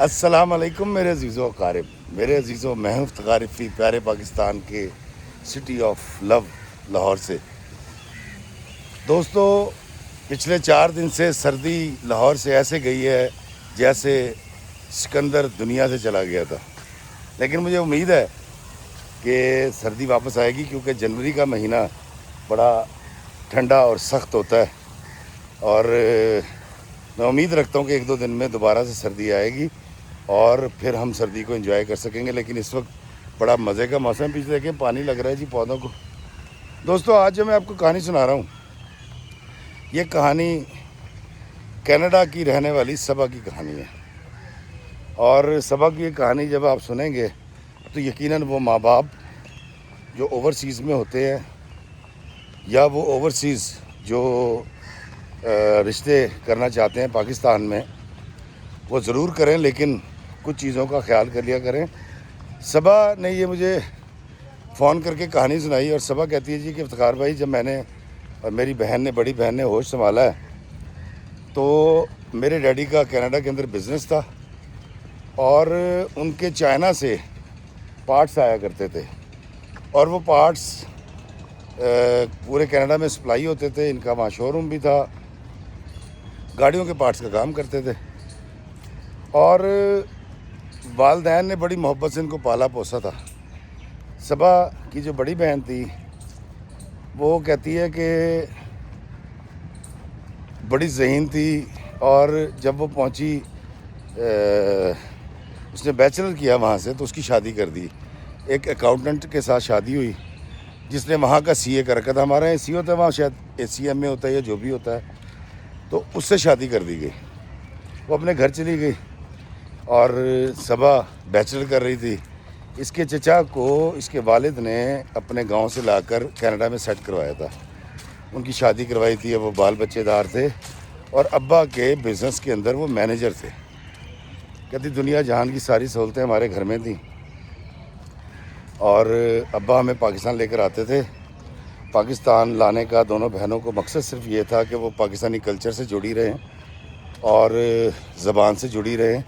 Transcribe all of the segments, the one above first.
السلام علیکم میرے عزیزو اقارب، میرے عزیزو محب تقارفی پیارے پاکستان کے سٹی آف لو لاہور سے دوستو، پچھلے 4 دن سے سردی لاہور سے ایسے گئی ہے جیسے سکندر دنیا سے چلا گیا تھا، لیکن مجھے امید ہے کہ سردی واپس آئے گی، کیونکہ جنوری کا مہینہ بڑا ٹھنڈا اور سخت ہوتا ہے، اور میں امید رکھتا ہوں کہ 1-2 دن میں دوبارہ سے سردی آئے گی اور پھر ہم سردی کو انجوائے کر سکیں گے۔ لیکن اس وقت بڑا مزے کا موسم، پیچھے دیکھیں پانی لگ رہا ہے جی پودوں کو۔ دوستو، آج جو میں آپ کو کہانی سنا رہا ہوں، یہ کہانی کینیڈا کی رہنے والی صبا کی کہانی ہے، اور صبا کی یہ کہانی جب آپ سنیں گے تو یقیناً وہ ماں باپ جو اوورسیز میں ہوتے ہیں یا وہ اوورسیز جو رشتے کرنا چاہتے ہیں پاکستان میں، وہ ضرور کریں، لیکن کچھ چیزوں کا خیال کر لیا کریں۔ صبا نے یہ مجھے فون کر کے کہانی سنائی، اور صبا کہتی ہے جی کہ افتخار بھائی، جب میں نے اور میری بہن نے، بڑی بہن نے ہوش سنبھالا ہے تو میرے ڈیڈی کا کینیڈا کے اندر بزنس تھا، اور ان کے چائنا سے پارٹس آیا کرتے تھے، اور وہ پارٹس پورے کینیڈا میں سپلائی ہوتے تھے۔ ان کا وہاں شو روم بھی تھا، گاڑیوں کے پارٹس کا کام کرتے تھے، اور والدین نے بڑی محبت سے ان کو پالا پوسا تھا۔ صبا کی جو بڑی بہن تھی وہ کہتی ہے کہ بڑی ذہین تھی، اور جب وہ پہنچی اس نے بیچلر کیا وہاں سے، تو اس کی شادی کر دی۔ ایک اکاؤنٹنٹ کے ساتھ شادی ہوئی جس نے وہاں کا سی اے کر رکھا تھا، ہمارا اے سی ہوتا ہے وہاں، شاید اے سی ایم اے ہوتا ہے یا جو بھی ہوتا ہے، تو اس سے شادی کر دی گئی۔ وہ اپنے گھر چلی گئی، اور صبا بیچلر کر رہی تھی۔ اس کے چچا کو اس کے والد نے اپنے گاؤں سے لا کر کینیڈا میں سیٹ کروایا تھا، ان کی شادی کروائی تھی، وہ بال بچے دار تھے، اور ابا کے بزنس کے اندر وہ مینیجر تھے۔ کہتی دنیا جہان کی ساری سہولتیں ہمارے گھر میں تھیں، اور ابا ہمیں پاکستان لے کر آتے تھے۔ پاکستان لانے کا دونوں بہنوں کو مقصد صرف یہ تھا کہ وہ پاکستانی کلچر سے جڑی رہیں اور زبان سے جڑی رہیں،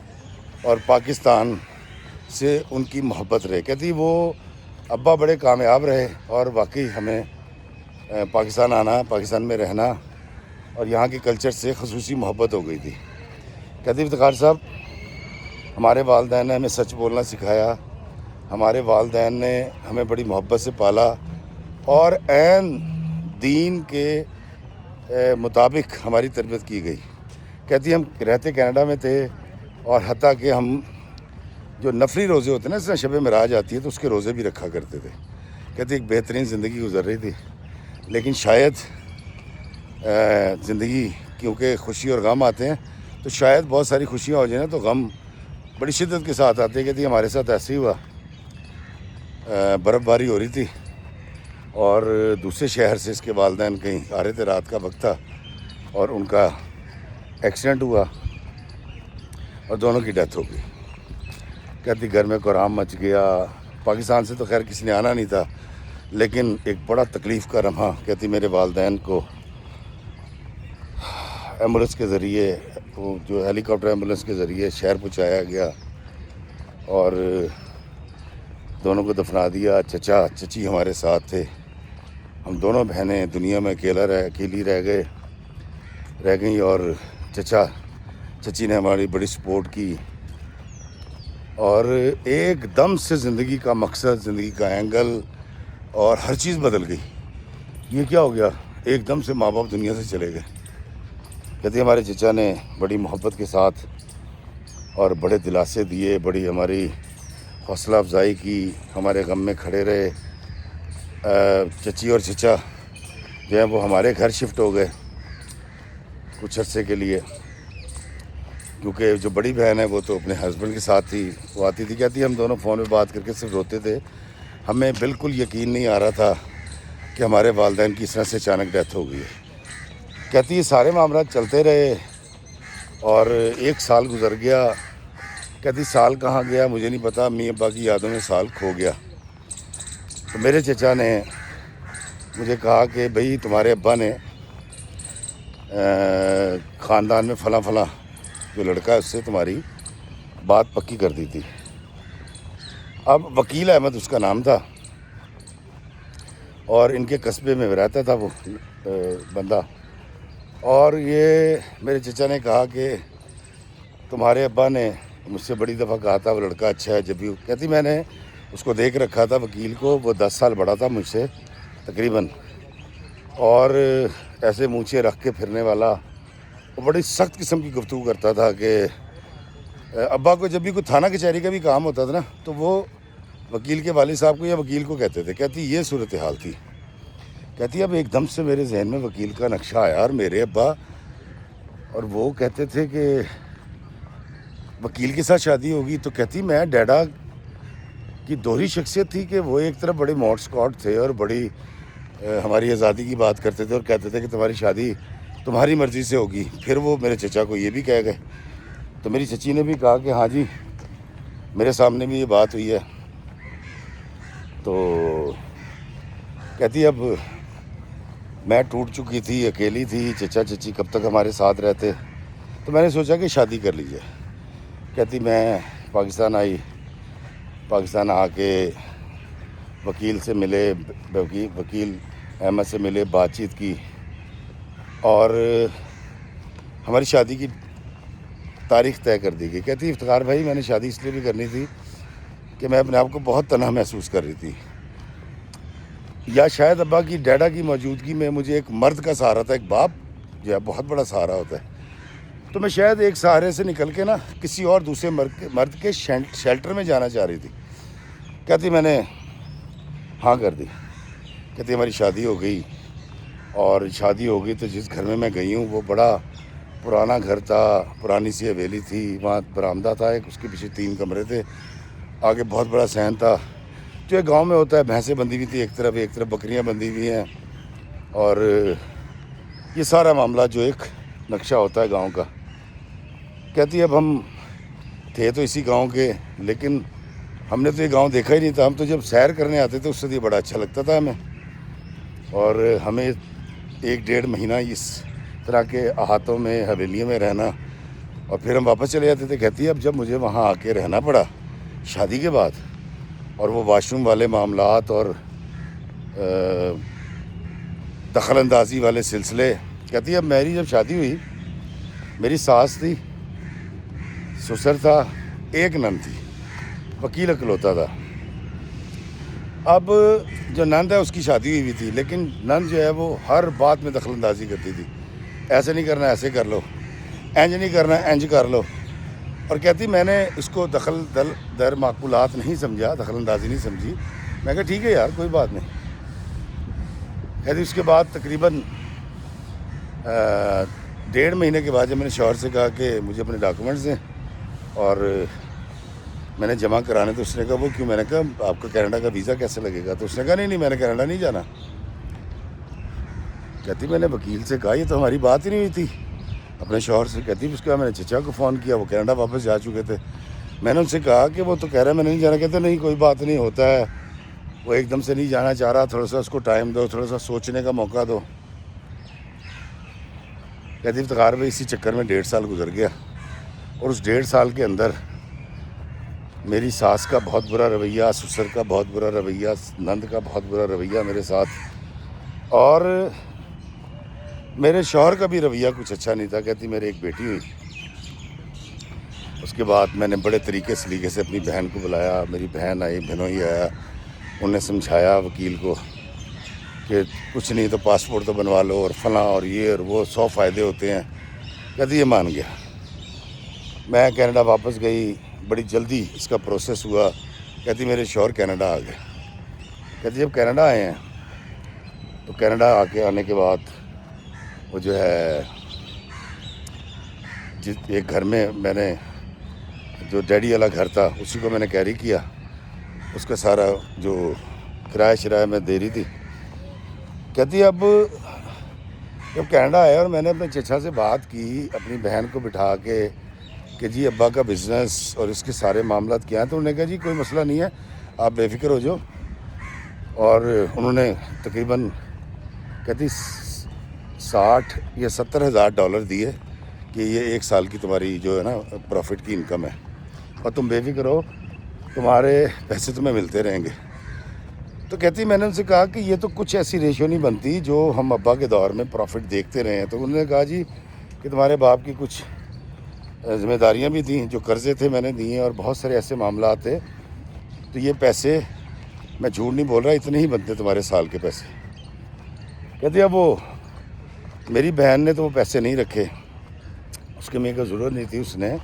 اور پاکستان سے ان کی محبت رہے۔ کہتی وہ ابا بڑے کامیاب رہے، اور واقعی ہمیں پاکستان آنا، پاکستان میں رہنا اور یہاں کے کلچر سے خصوصی محبت ہو گئی تھی۔ کہتی افتخار صاحب، ہمارے والدین نے ہمیں سچ بولنا سکھایا، ہمارے والدین نے ہمیں بڑی محبت سے پالا، اور عین دین کے مطابق ہماری تربیت کی گئی۔ کہتی ہم رہتے کینیڈا میں تھے، اور حتیٰ کہ ہم جو نفلی روزے ہوتے ہیں نا، اس طرح شب معراج آتی ہے تو اس کے روزے بھی رکھا کرتے تھے۔ کہتی ایک بہترین زندگی گزر رہی تھی، لیکن شاید زندگی کیونکہ خوشی اور غم آتے ہیں، تو شاید بہت ساری خوشیاں ہو جائیں نا تو غم بڑی شدت کے ساتھ آتے ہیں۔ کہتی ہمارے ساتھ ایسے ہی ہوا، برف باری ہو رہی تھی، اور دوسرے شہر سے اس کے والدین کہیں آ رہے تھے، رات کا وقت تھا، اور ان کا ایکسیڈنٹ ہوا اور دونوں کی ڈیتھ ہو گئی۔ کہتی گھر میں کوہرام مچ گیا۔ پاکستان سے تو خیر کسی نے آنا نہیں تھا، لیکن ایک بڑا تکلیف کا لمحہ، کہتی میرے والدین کو ایمبولینس کے ذریعے، وہ جو ہیلی کاپٹر ایمبولینس کے ذریعے شہر پہنچایا گیا، اور دونوں کو دفنا دیا۔ چچا چچی ہمارے ساتھ تھے، ہم دونوں بہنیں دنیا میں اکیلی رہ گئیں، اور چچی نے ہماری بڑی سپورٹ کی، اور ایک دم سے زندگی کا مقصد، زندگی کا اینگل اور ہر چیز بدل گئی۔ یہ کیا ہو گیا؟ ایک دم سے ماں باپ دنیا سے چلے گئے۔ کہتی ہمارے چچا نے بڑی محبت کے ساتھ اور بڑے دلاسے دیے، بڑی ہماری حوصلہ افزائی کی، ہمارے غم میں کھڑے رہے۔ چچی اور چچا جو ہیں وہ ہمارے گھر شفٹ ہو گئے کچھ عرصے کے لیے، کیونکہ جو بڑی بہن ہے وہ تو اپنے ہسبینڈ کے ساتھ تھی، وہ آتی تھی۔ کہتی ہم دونوں فون پہ بات کر کے صرف روتے تھے، ہمیں بالکل یقین نہیں آ رہا تھا کہ ہمارے والدین کی اس طرح سے اچانک ڈیتھ ہو گئی ہے۔ کہتی یہ سارے معاملات چلتے رہے، اور 1 سال گزر گیا۔ کہتی سال کہاں گیا مجھے نہیں پتا، امی ابا کی یادوں میں سال کھو گیا۔ تو میرے چچا نے مجھے کہا کہ بھئی تمہارے ابا نے خاندان میں فلاں جو لڑکا ہے اس سے تمہاری بات پکی کر دی تھی. اب وکیل احمد اس کا نام تھا اور ان کے قصبے میں رہتا تھا وہ بندہ. اور یہ میرے چچا نے کہا کہ تمہارے ابا نے مجھ سے بڑی دفعہ کہا تھا وہ لڑکا اچھا ہے. جب بھی کہتی میں نے اس کو دیکھ رکھا تھا وکیل کو, وہ 10 سال بڑا تھا مجھ سے تقریباً, اور ایسے مونچھے رکھ کے پھرنے والا. وہ بڑی سخت قسم کی گفتگو کرتا تھا کہ ابا کو جب بھی کوئی تھانہ کچہری کا بھی کام ہوتا تھا نا تو وہ وکیل کے والد صاحب کو یا وکیل کو کہتے تھے. کہتی یہ صورتحال تھی. کہتی اب ایک دم سے میرے ذہن میں وکیل کا نقشہ آیا اور میرے ابا, اور وہ کہتے تھے کہ وکیل کے ساتھ شادی ہوگی. تو کہتی میں ڈیڈا کی دوہری شخصیت تھی کہ وہ ایک طرف بڑے موڈ اسکاٹ تھے اور بڑی ہماری آزادی کی بات کرتے تھے اور کہتے تھے کہ تمہاری شادی تمہاری مرضی سے ہوگی. پھر وہ میرے چچا کو یہ بھی کہہ گئے. تو میری چچی نے بھی کہا کہ ہاں جی میرے سامنے بھی یہ بات ہوئی ہے. تو کہتی اب میں ٹوٹ چکی تھی, اکیلی تھی, چچا چچی کب تک ہمارے ساتھ رہتے, تو میں نے سوچا کہ شادی کر لیجیے. کہتی میں پاکستان آئی, پاکستان آ کے وکیل سے ملے, وکیل احمد سے ملے, بات چیت کی اور ہماری شادی کی تاریخ طے کر دی گئی. کہتی افتخار بھائی میں نے شادی اس لیے بھی کرنی تھی کہ میں اپنے آپ کو بہت تنہا محسوس کر رہی تھی, یا شاید ابا کی ڈیڈا کی موجودگی میں مجھے ایک مرد کا سہارا تھا. ایک باپ جو ہے بہت بڑا سہارا ہوتا ہے. تو میں شاید ایک سہارے سے نکل کے نا کسی اور دوسرے مرد کے شیلٹر میں جانا چاہ رہی تھی. کہتی میں نے ہاں کر دی. کہتی ہماری شادی ہو گئی, اور شادی ہو گئی تو جس گھر میں گئی ہوں وہ بڑا پرانا گھر تھا, پرانی سی حویلی تھی. وہاں برآمدہ تھا ایک, اس کے پیچھے 3 کمرے تھے, آگے بہت بڑا صحن تھا جو ایک گاؤں میں ہوتا ہے. بھینسیں بندھی ہوئی تھی ایک طرف بکریاں بندھی ہوئی ہیں, اور یہ سارا معاملہ جو ایک نقشہ ہوتا ہے گاؤں کا. کہتی اب ہم تھے تو اسی گاؤں کے, لیکن ہم نے تو یہ گاؤں دیکھا ہی نہیں تھا. ہم تو جب سیر کرنے آتے تھے اس سے یہ بڑا اچھا لگتا تھا ہمیں, اور ہمیں 1-1.5 مہینہ اس طرح کے احاطوں میں حویلیوں میں رہنا, اور پھر ہم واپس چلے جاتے تھے. کہتی اب جب مجھے وہاں آ کے رہنا پڑا شادی کے بعد, اور وہ واش روم والے معاملات اور دخل اندازی والے سلسلے. کہتی اب میری جب شادی ہوئی, میری ساس تھی, سسر تھا, ایک نند تھی, وکیل اکلوتا تھا. اب جو نند ہے اس کی شادی ہوئی تھی, لیکن نند جو ہے وہ ہر بات میں دخل اندازی کرتی تھی. ایسے نہیں کرنا ایسے کر لو, انج نہیں کرنا انج کر لو. اور کہتی میں نے اس کو دخل در معقولات نہیں سمجھا, دخل اندازی نہیں سمجھی. میں کہا ٹھیک ہے یار کوئی بات نہیں. کہتی اس کے بعد تقریباً 1.5 مہینے کے بعد جب میں نے شوہر سے کہا کہ مجھے اپنے ڈاکومنٹس دیں اور میں نے جمع کرانے, تو اس نے کہا وہ کیوں. میں نے کہا آپ کا کینیڈا کا ویزا کیسے لگے گا. تو اس نے کہا نہیں میں نے کینیڈا نہیں جانا. کہتی میں نے وکیل سے کہا یہ تو ہماری بات ہی نہیں ہوئی تھی اپنے شوہر سے. کہتی اس کے بعد میں نے چچا کو فون کیا, وہ کینیڈا واپس جا چکے تھے. میں نے ان سے کہا کہ وہ تو کہہ رہا ہے میں نہیں جانا. کہتے نہیں کوئی بات نہیں, ہوتا ہے, وہ ایک دم سے نہیں جانا چاہ رہا, تھوڑا سا اس کو ٹائم دو, تھوڑا سا سوچنے کا موقع دو. کہتی افتخار بھائی اسی چکر میں 1.5 سال گزر گیا, اور اس 1.5 سال کے اندر میری ساس کا بہت برا رویہ, سسر کا بہت برا رویہ, نند کا بہت برا رویہ میرے ساتھ, اور میرے شوہر کا بھی رویہ کچھ اچھا نہیں تھا. کہتی میرے ایک بیٹی ہوئی, اس کے بعد میں نے بڑے طریقے سلیقے سے اپنی بہن کو بلایا. میری بہن آئی, بہنوئی آیا, انہوں نے سمجھایا وکیل کو کہ کچھ نہیں تو پاسپورٹ تو بنوا لو, اور فلاں اور یہ اور وہ 100 فائدے ہوتے ہیں. کہتی یہ مان گیا. میں کینیڈا واپس گئی, بڑی جلدی اس کا پروسیس ہوا. کہتی میرے شوہر کینیڈا آ گئے. کہتی جب کینیڈا آئے ہیں تو کینیڈا آنے کے بعد وہ جو ہے ایک گھر میں نے جو ڈیڈی والا گھر تھا اسی کو میں نے کیری کیا. اس کا سارا جو کرایہ شرایہ میں دے رہی تھی. کہتی اب جب کینیڈا آیا اور میں نے اپنے چچا سے بات کی اپنی بہن کو بٹھا کے کہ جی ابا کا بزنس اور اس کے سارے معاملات کیا ہیں, تو انہوں نے کہا جی کوئی مسئلہ نہیں ہے, آپ بے فکر ہو جاؤ. اور انہوں نے تقریباً کہتی 60 یا 70 ہزار ڈالر دیے کہ یہ 1 سال کی تمہاری جو ہے نا پروفٹ کی انکم ہے. اور تم بے فکر رہو، تمہارے پیسے تمہیں ملتے رہیں گے۔ تو کہتی میں نے ان سے کہا کہ یہ تو کچھ ایسی ریشو نہیں بنتی جو ہم ابا کے دور میں پروفٹ دیکھتے رہے ہیں۔ تو انہوں نے کہا جی کہ تمہارے باپ کی کچھ ذمہ داریاں بھی تھیں، جو قرضے تھے میں نے دیے، اور بہت سارے ایسے معاملات تھے، تو یہ پیسے میں جھوٹ نہیں بول رہا، اتنے ہی بنتے تمہارے سال کے پیسے۔ کہتی اب وہ میری بہن نے تو وہ پیسے نہیں رکھے، اس کے میرے کو ضرورت نہیں تھی، اس نے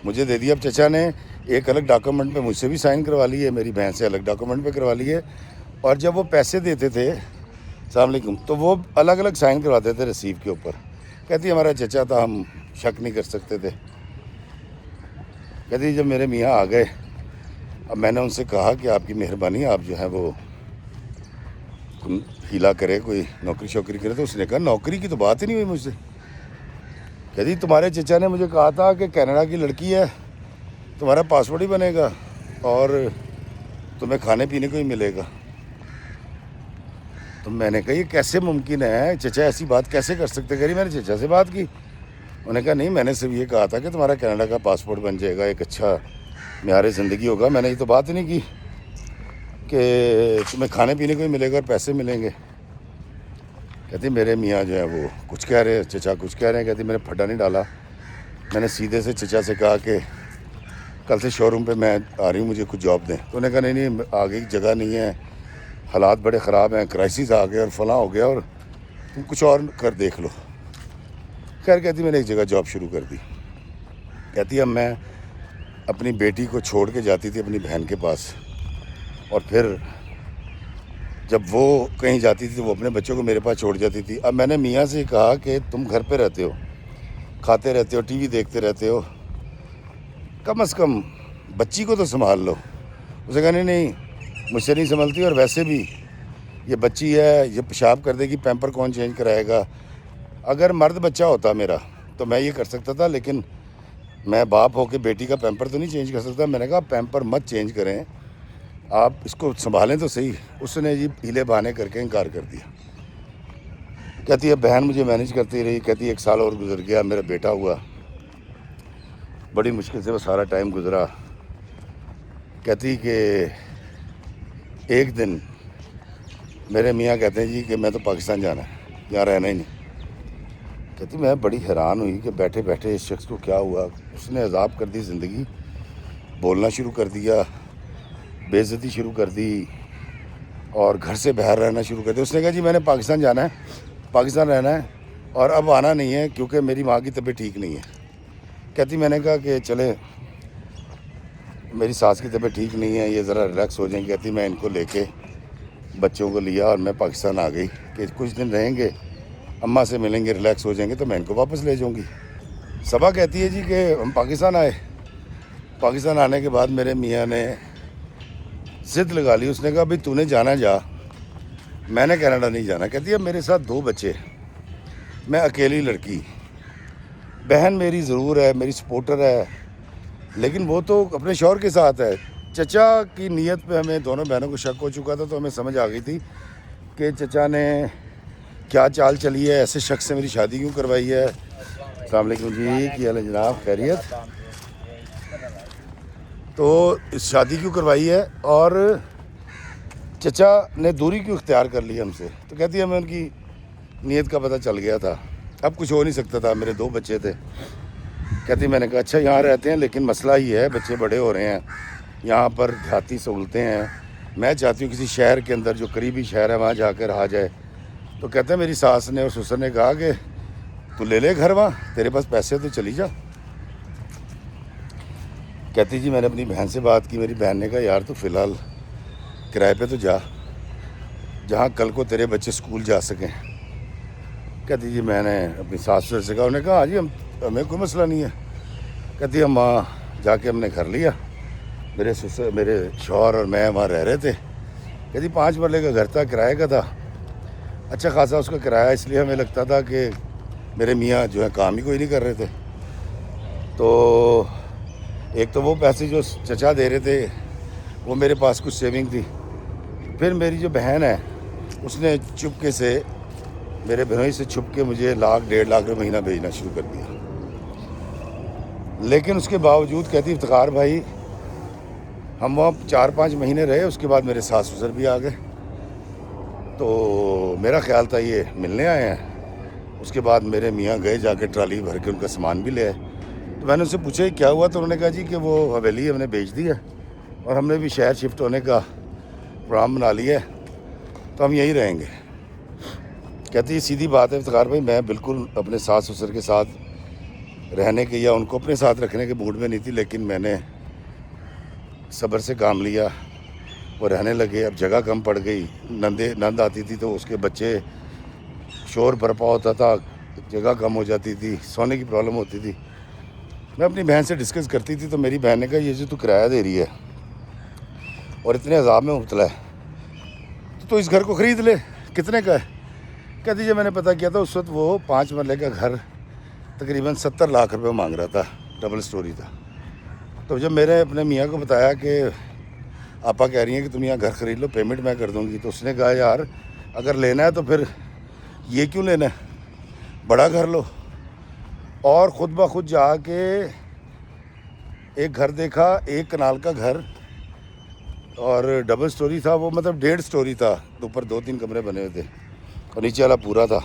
مجھے دے دیا۔ اب چچا نے ایک الگ ڈاکومنٹ پہ مجھ سے بھی سائن کروا لی ہے، میری بہن سے الگ ڈاکومنٹ پہ کروا لی ہے، اور جب وہ پیسے دیتے تھے السلام علیکم تو وہ الگ الگ سائن کرواتے تھے رسیو کے اوپر۔ کہتی ہمارا چچا تھا، ہم شک نہیں کر سکتے تھے۔ کہتی جب میرے میاں آ گئے، اب میں نے ان سے کہا کہ آپ کی مہربانی، آپ جو ہے وہ ہیلا کرے، کوئی نوکری شوکری کرے، تو اس نے کہا نوکری کی تو بات ہی نہیں ہوئی مجھ سے۔ کہتی تمہارے چچا نے مجھے کہا تھا کہ کینیڈا کی لڑکی ہے، تمہارا پاسپورٹ ہی بنے گا اور تمہیں کھانے پینے کو ہی ملے گا۔ تو میں نے کہا یہ کیسے ممکن ہے، چچا ایسی بات کیسے کر سکتے؟ کہہ رہی میں نے چچا سے بات کی، انہوں نے کہا نہیں، میں نے صرف یہ کہا تھا کہ تمہارا کینیڈا کا پاسپورٹ بن جائے گا، ایک اچھا معیار زندگی ہوگا، میں نے یہ تو بات نہیں کی کہ تمہیں کھانے پینے کو ہی ملے گا اور پیسے ملیں گے۔ کہتی میرے میاں جو ہے وہ کچھ کہہ رہے ہیں، چچا کچھ کہہ رہے ہیں۔ کہتی میں نے پھڈا نہیں ڈالا، میں نے سیدھے سے چچا سے کہا کہ کل سے شو روم پہ میں آ رہی ہوں، مجھے کچھ جاب دیں۔ تو انہوں نے کہا نہیں آگے کی جگہ نہیں ہے، حالات بڑے خراب ہیں، کرائسس آ گئے اور فلاں ہو گیا، اور تم کچھ اور کر دیکھ لو۔ خیر کہتی میں نے ایک جگہ جاب شروع کر دی۔ کہتی اب میں اپنی بیٹی کو چھوڑ کے جاتی تھی اپنی بہن کے پاس، اور پھر جب وہ کہیں جاتی تھی تو وہ اپنے بچوں کو میرے پاس چھوڑ جاتی تھی۔ اب میں نے میاں سے کہا کہ تم گھر پہ رہتے ہو، کھاتے رہتے ہو، ٹی وی دیکھتے رہتے ہو، کم از کم بچی کو تو سنبھال لو۔ اسے کہا نہیں مجھ سے نہیں سنبھلتی، اور ویسے بھی یہ بچی ہے، یہ پیشاب کر دے گی، پیمپر کون چینج کرائے گا؟ اگر مرد بچہ ہوتا میرا تو میں یہ کر سکتا تھا، لیکن میں باپ ہو کے بیٹی کا پیمپر تو نہیں چینج کر سکتا۔ میں نے کہا پیمپر مت چینج کریں، آپ اس کو سنبھالیں تو صحیح۔ اس نے جی ہیلے بہانے کر کے انکار کر دیا۔ کہتی ہے بہن مجھے مینیج کرتی رہی۔ کہتی 1 سال اور گزر گیا، میرا بیٹا ہوا، بڑی مشکل سے وہ سارا ٹائم گزرا۔ کہتی کہ ایک دن میرے میاں کہتے ہیں جی کہ میں تو پاکستان جانا ہے، یہاں رہنا ہی نہیں۔ کہتی میں بڑی حیران ہوئی کہ بیٹھے بیٹھے اس شخص کو کیا ہوا، اس نے عذاب کر دی زندگی، بولنا شروع کر دیا، بے عزتی شروع کر دی، اور گھر سے باہر رہنا شروع کر دیا۔ اس نے کہا جی میں نے پاکستان جانا ہے، پاکستان رہنا ہے، اور اب آنا نہیں ہے کیونکہ میری ماں کی طبیعت ٹھیک نہیں ہے۔ کہتی میں نے کہا کہ چلے میری ساس کی طبیعت ٹھیک نہیں ہے، یہ ذرا ریلیکس ہو جائیں۔ کہتی میں ان کو لے کے بچوں کو لیا اور میں پاکستان آ گئی کہ کچھ دن رہیں گے، اماں سے ملیں گے، ریلیکس ہو جائیں گے تو میں ان کو واپس لے جاؤں گی۔ صبا کہتی ہے جی کہ ہم پاکستان آئے، پاکستان آنے کے بعد میرے میاں نے ضد لگا لی۔ اس نے کہا بھائی تو نے جانا جا، میں نے کینیڈا نہیں جانا۔ کہتی ہے میرے ساتھ 2 بچے، میں اکیلی لڑکی، بہن میری ضرور ہے، میری سپورٹر ہے، لیکن وہ تو اپنے شوہر کے ساتھ ہے۔ چچا کی نیت پہ ہمیں دونوں بہنوں کو شک ہو چکا تھا، تو ہمیں سمجھ آ گئی تھی کہ چچا نے کیا چال چلی ہے، ایسے شخص سے میری شادی کیوں کروائی ہے۔ السلام علیکم جی، کی حال ہے جناب، خیریت؟ تو اس شادی کیوں کروائی ہے، اور چچا نے دوری کیوں اختیار کر لی ہم سے۔ تو کہتی ہے ہمیں ان کی نیت کا پتہ چل گیا تھا، اب کچھ ہو نہیں سکتا تھا، میرے 2 بچے تھے۔ کہتی میں نے کہا اچھا یہاں رہتے ہیں، لیکن مسئلہ ہی ہے بچے بڑے ہو رہے ہیں، یہاں پر دیہاتی سہولتیں ہیں، میں چاہتی ہوں کسی شہر کے اندر جو قریبی شہر ہے وہاں جا کر رہا جائے۔ تو کہتے ہیں میری ساس نے اور سسر نے کہا کہ تو لے لے گھر، وہاں تیرے پاس پیسے تو چلی جا۔ کہتی جی میں نے اپنی بہن سے بات کی، میری بہن نے کہا یار تو فی الحال کرائے پہ تو جا، جہاں کل کو تیرے بچے اسکول جا سکیں۔ کہتی جی میں نے اپنی ساس سے کہا، انہوں نے کہا ہاں جی ہمیں کوئی مسئلہ نہیں ہے۔ کہتی ہم وہاں جا کے ہم نے گھر لیا، میرے شوہر اور میں وہاں رہ رہے تھے۔ کہتی 5 مرلے کا گھر تھا، کرائے کا تھا، اچھا خاصا اس کا کرایہ، اس لیے ہمیں لگتا تھا کہ میرے میاں جو ہے کام ہی کوئی نہیں کر رہے تھے۔ تو ایک تو وہ پیسے جو چچا دے رہے تھے وہ میرے پاس کچھ سیونگ تھی، پھر میری جو بہن ہے اس نے چپکے سے میرے بہنوئی سے چھپ کے مجھے 1,00,000 1.5 لاکھ روپے مہینہ بھیجنا شروع کر دیا۔ لیکن اس کے باوجود کہتی افتخار بھائی ہم وہاں 4-5 مہینے رہے، اس کے بعد میرے ساس سسر بھی آ گئے، تو میرا خیال تھا یہ ملنے آئے ہیں۔ اس کے بعد میرے میاں گئے جا کے ٹرالی بھر کے ان کا سامان بھی لے آئے، تو میں نے ان سے پوچھا کیا ہوا، تو انہوں نے کہا جی کہ وہ حویلی ہم نے بیچ دی ہے اور ہم نے بھی شہر شفٹ ہونے کا پروگرام بنا لیا ہے، تو ہم یہیں رہیں گے۔ کہتی سیدھی بات ہے افتخار بھائی، میں بالکل اپنے ساس سسر کے ساتھ رہنے کے یا ان کو اپنے ساتھ رکھنے کے موڈ میں نہیں تھی، لیکن میں نے صبر سے کام لیا، وہ رہنے لگے۔ اب جگہ کم پڑ گئی، نند آتی تھی تو اس کے بچے شور برپا ہوتا تھا، جگہ کم ہو جاتی تھی، سونے کی پرابلم ہوتی تھی۔ میں اپنی بہن سے ڈسکس کرتی تھی تو میری بہن نے کہا یہ جو تو کرایہ دے رہی ہے اور اتنے عذاب میں مبتلا ہے تو اس گھر کو خرید لے، کتنے کا ہے؟ کہتی جب میں نے پتہ کیا تھا اس وقت وہ 5 مرلے کا گھر تقریباً 70 لاکھ روپے مانگ رہا تھا، ڈبل سٹوری تھا۔ تو جب میں نے اپنے میاں کو بتایا کہ آپا کہہ رہی ہیں کہ تم یہاں گھر خرید لو، پیمنٹ میں کر دوں گی، تو اس نے کہا یار اگر لینا ہے تو پھر یہ کیوں لینا ہے، بڑا گھر لو۔ اور خود بخود جا کے ایک گھر دیکھا، 1 کنال کا گھر، اور ڈبل سٹوری تھا وہ، مطلب 1.5 سٹوری تھا، اوپر 2-3 کمرے بنے ہوئے تھے اور نیچے والا پورا تھا۔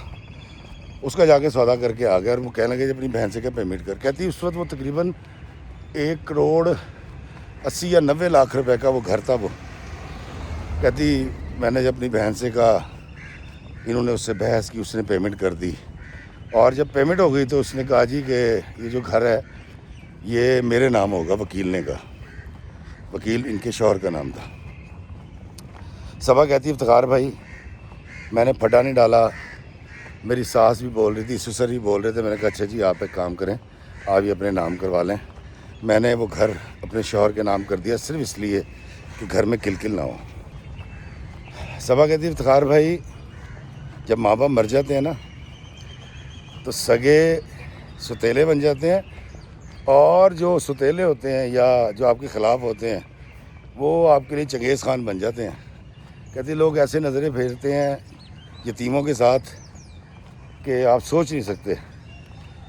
اس کا جا کے سودا کر کے آ گیا اور وہ کہنے لگے اپنی بہن سے کہ پیمنٹ کر۔ کہتی اس وقت وہ تقریباً 1 کروڑ 80 یا 90 لاکھ روپے کا وہ گھر تھا وہ۔ کہتی میں نے جب اپنی بہن سے کہا، انہوں نے اس سے بحث کی، اس نے پیمنٹ کر دی، اور جب پیمنٹ ہو گئی تو اس نے کہا جی کہ یہ جو گھر ہے یہ میرے نام ہوگا، وکیل نے کہا، وکیل ان کے شوہر کا نام تھا۔ صبا کہتی افتخار بھائی میں نے پھٹا نہیں ڈالا، میری ساس بھی بول رہی تھی، سسر بھی بول رہے تھے، میں نے کہا اچھا جی آپ ایک کام کریں، آپ یہ اپنے نام کروا لیں۔ میں نے وہ گھر اپنے شوہر کے نام کر دیا صرف اس لیے کہ گھر میں کلکل نہ ہو۔ صبا کہتی افتخار بھائی جب ماں باپ مر جاتے ہیں نا تو سگے ستیلے بن جاتے ہیں، اور جو ستیلے ہوتے ہیں یا جو آپ کے خلاف ہوتے ہیں وہ آپ کے لیے چنگیز خان بن جاتے ہیں۔ کہتی لوگ ایسے نظریں پھیرتے ہیں یتیموں کے ساتھ کہ آپ سوچ نہیں سکتے۔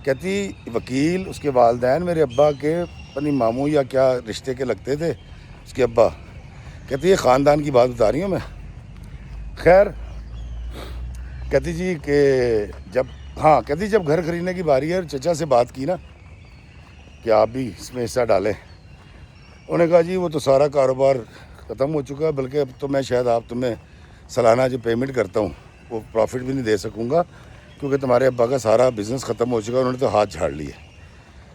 کہتی وکیل اس کے والدین میرے ابا کے اپنی ماموں یا کیا رشتے کے لگتے تھے اس کے ابا۔ کہتی یہ خاندان کی بات بتا رہی ہوں میں۔ خیر کہتی جی کہ کہتی جب گھر خریدنے کی باری ہے، چچا سے بات کی نا کہ آپ بھی اس میں حصہ ڈالیں، انہوں نے کہا جی وہ تو سارا کاروبار ختم ہو چکا ہے، بلکہ اب تو میں شاید تمہیں سالانہ جو پیمنٹ کرتا ہوں وہ پروفٹ بھی نہیں دے سکوں گا، کیونکہ تمہارے ابا کا سارا بزنس ختم ہو چکا ہے۔ انہوں نے تو ہاتھ جھاڑ لیے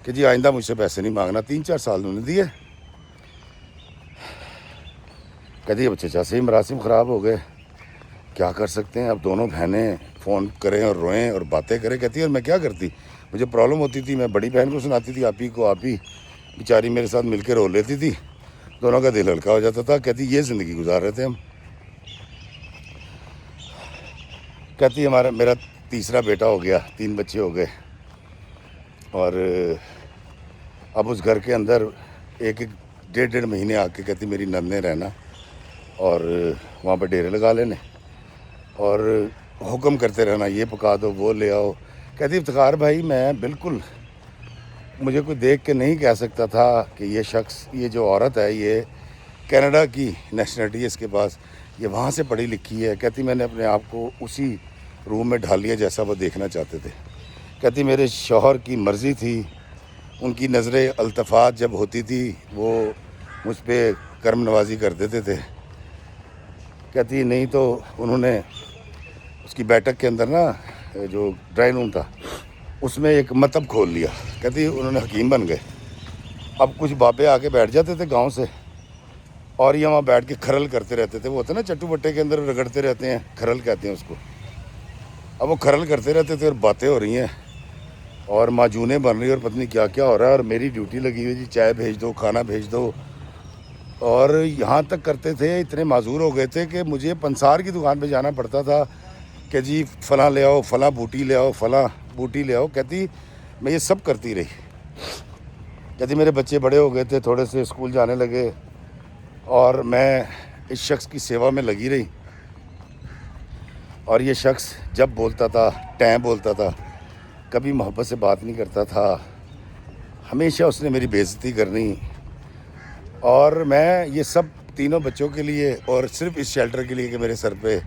کہ جی آئندہ مجھ سے پیسے نہیں مانگنا۔ 3-4 سال انہوں نے دیے۔ کہتی اب چچا سے ہی مراسم خراب ہو گئے، کیا کر سکتے ہیں، اب دونوں بہنیں فون کریں اور روئیں اور باتیں کریں۔ کہتی ہے اور میں کیا کرتی، مجھے پرابلم ہوتی تھی، میں بڑی بہن کو سناتی تھی، آپ ہی بیچاری میرے ساتھ مل کے رو لیتی تھی، دونوں کا دل ہلکا ہو جاتا تھا۔ کہتی یہ زندگی گزار رہے تھے ہم۔ کہتی میرا تیسرا بیٹا ہو گیا، 3 بچے ہو گئے، اور اب اس گھر کے اندر 1-1.5 مہینے آ کے کہتی میری نند نے رہنا اور وہاں پہ ڈیرے لگا لینے اور حکم کرتے رہنا، یہ پکا دو وہ لے آؤ۔ کہتی افتخار بھائی میں بالکل، مجھے کوئی دیکھ کے نہیں کہہ سکتا تھا کہ یہ شخص، یہ جو عورت ہے یہ کینیڈا کی نیشنلٹی ہے اس کے پاس، یہ وہاں سے پڑھی لکھی ہے۔ کہتی میں نے اپنے آپ کو اسی روم میں ڈھال لیا جیسا وہ دیکھنا چاہتے تھے۔ کہتی میرے شوہر کی مرضی تھی، ان کی نظر التفات جب ہوتی تھی وہ مجھ پہ کرم نوازی کر دیتے تھے۔ کہتی نہیں تو انہوں نے اس کی بیٹھک کے اندر نا جو ڈرائنگ روم تھا اس میں ایک مطب کھول لیا۔ کہتی انہوں نے حکیم بن گئے۔ اب کچھ بابے آ کے بیٹھ جاتے تھے گاؤں سے اور یہ وہاں بیٹھ کے کھرل کرتے رہتے تھے، وہ ہوتے نا چٹو بٹے کے اندر رگڑتے رہتے ہیں، کھرل کہتے ہیں اس کو۔ اب وہ کھرل کرتے رہتے تھے اور باتیں ہو رہی ہیں اور معجونیں بن رہی ہیں اور پتہ نہیں کیا کیا ہو رہا ہے، اور میری ڈیوٹی لگی ہوئی جی چائے بھیج دو، کھانا بھیج دو، اور یہاں تک کرتے تھے اتنے معذور ہو گئے تھے کہ مجھے پنسار کی دکان پہ جانا پڑتا تھا کہ جی فلاں لے آؤ، فلاں بوٹی لے آؤ، فلاں بوٹی لے آؤ۔ کہتی میں یہ سب کرتی رہی۔ کہتی میرے بچے بڑے ہو گئے تھے، تھوڑے سے اسکول جانے لگے، اور میں اس شخص کی سیوا میں لگی رہی، اور یہ شخص جب بولتا تھا ٹائم بولتا تھا، کبھی محبت سے بات نہیں کرتا تھا، ہمیشہ اس نے میری بے عزتی کرنی، اور میں یہ سب تینوں بچوں کے لیے اور صرف اس شیلٹر کے لیے کہ میرے سر پہ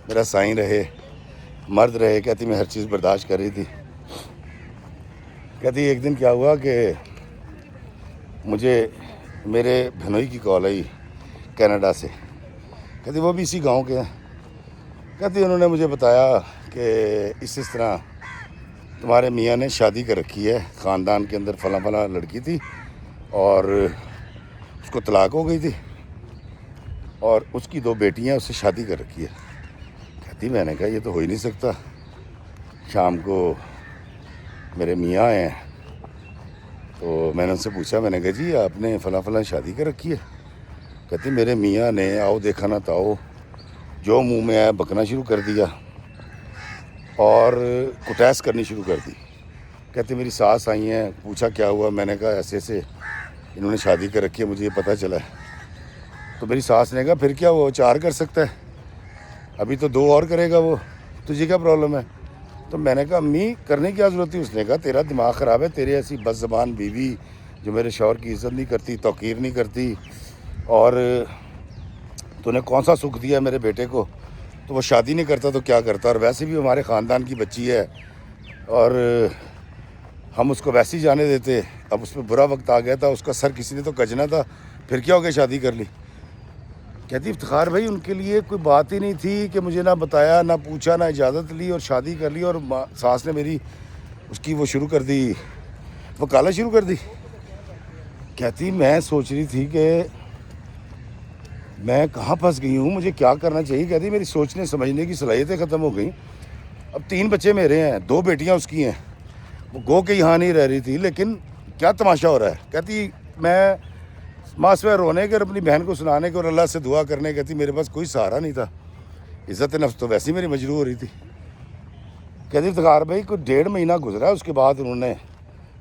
میرا سائیں رہے، مرد رہے، کہتی میں ہر چیز برداشت کر رہی تھی۔ کہتی ایک دن کیا ہوا کہ مجھے میرے بہنوئی کی کال آئی کینیڈا سے، کہتی وہ بھی اسی گاؤں کے ہیں۔ کہتی انہوں نے مجھے بتایا کہ اس طرح تمہارے میاں نے شادی کر رکھی ہے، خاندان کے اندر فلاں فلاں لڑکی تھی اور اس کو طلاق ہو گئی تھی اور اس کی 2 بیٹیاں اس سے شادی کر رکھی ہے۔ کہتی میں نے کہا یہ تو ہو ہی نہیں سکتا، شام کو میرے میاں آئے ہیں تو میں نے ان سے پوچھا، میں نے کہا جی آپ نے فلاں فلاں شادی کر رکھی ہے؟ کہتی میرے میاں نے آؤ دیکھا نہ تاؤ جو منہ میں آیا بکنا شروع کر دیا اور کٹیس کرنی شروع کر دی۔ کہتے میری ساس آئی ہیں، پوچھا کیا ہوا، میں نے کہا ایسے ایسے انہوں نے شادی کر رکھی ہے، مجھے یہ پتہ چلا ہے۔ تو میری ساس نے کہا پھر کیا وہ 4 کر سکتا ہے، ابھی تو 2 اور کرے گا وہ، تجھے کیا پرابلم ہے؟ تو میں نے کہا امی کرنے کی کیا ضرورت تھی؟ اس نے کہا تیرا دماغ خراب ہے، تیرے ایسی بد زبان بیوی جو میرے شوہر کی عزت نہیں کرتی، توقیر نہیں کرتی، اور تو نے کون سا سکھ دیا میرے بیٹے کو، تو وہ شادی نہیں کرتا تو کیا کرتا، اور ویسے بھی ہمارے خاندان کی بچی ہے اور ہم اس کو ویسے ہی جانے دیتے، اب اس پہ برا وقت آ گیا تھا، اس کا سر کسی نے تو کجنا تھا، پھر کیا ہو گیا شادی کر لی۔ کہتی افتخار بھائی ان کے لیے کوئی بات ہی نہیں تھی کہ مجھے نہ بتایا نہ پوچھا نہ اجازت لی اور شادی کر لی، اور ساس نے میری اس کی وہ شروع کر دی، وکالت شروع کر دی۔ کہتی میں سوچ رہی تھی کہ میں کہاں پھنس گئی ہوں، مجھے کیا کرنا چاہیے۔ کہتی میری سوچنے سمجھنے کی صلاحیتیں ختم ہو گئیں، اب 3 بچے میرے ہیں، 2 بیٹیاں اس کی ہیں، وہ گو کہ یہاں نہیں رہ رہی تھی، لیکن کیا تماشا ہو رہا ہے۔ کہتی میں ماسوے رونے کے اور اپنی بہن کو سنانے کے اور اللہ سے دعا کرنے، کہتی میرے پاس کوئی سہارا نہیں تھا، عزت نفس تو ویسی میری مجروح ہو رہی تھی۔ کہتی افتخار بھائی کوئی 1.5 مہینہ گزرا، اس کے بعد انہوں نے